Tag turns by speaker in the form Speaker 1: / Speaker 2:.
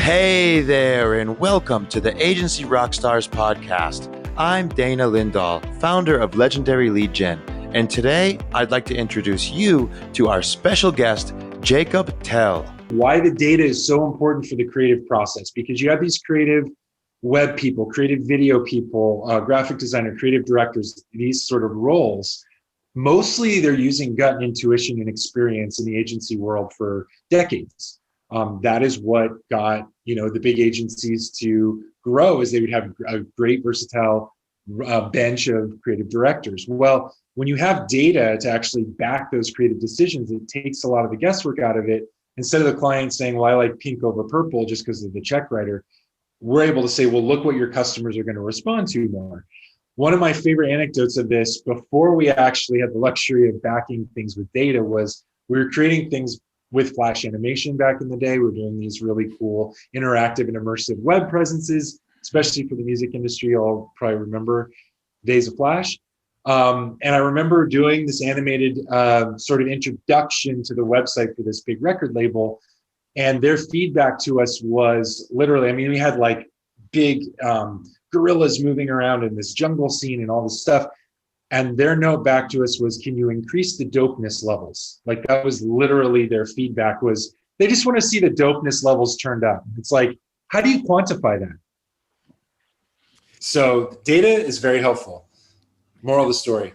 Speaker 1: Hey there, and welcome to the Agency Rockstars podcast. I'm Dana Lindahl, founder of Legendary Lead Gen, and today I'd like to introduce you to our special guest, Jacob Tell.
Speaker 2: Why the data is so important for the creative process, because you have these creative web people, creative video people, graphic designer, creative directors, these sort of roles. Mostly they're using gut and intuition and experience in the agency world for decades. That is what got the big agencies to grow, is they would have a great versatile bench of creative directors. Well, when you have data to actually back those creative decisions, it takes a lot of the guesswork out of it. Instead of the client saying, well, I like pink over purple just because of the check writer, we're able to say, well, look what your customers are going to respond to more. One of my favorite anecdotes of this, before we actually had the luxury of backing things with data, was we were creating things with Flash animation back in the day. We're doing these really cool interactive and immersive web presences, especially for the music industry. You'll probably remember days of Flash. And I remember doing this animated sort of introduction to the website for this big record label. And their feedback to us was literally, we had like big gorillas moving around in this jungle scene and all this stuff. And their note back to us was, can you increase the dopeness levels? Like, that was literally their feedback, was they just want to see the dopeness levels turned up. It's like, how do you quantify that? So data is very helpful. Moral of the story.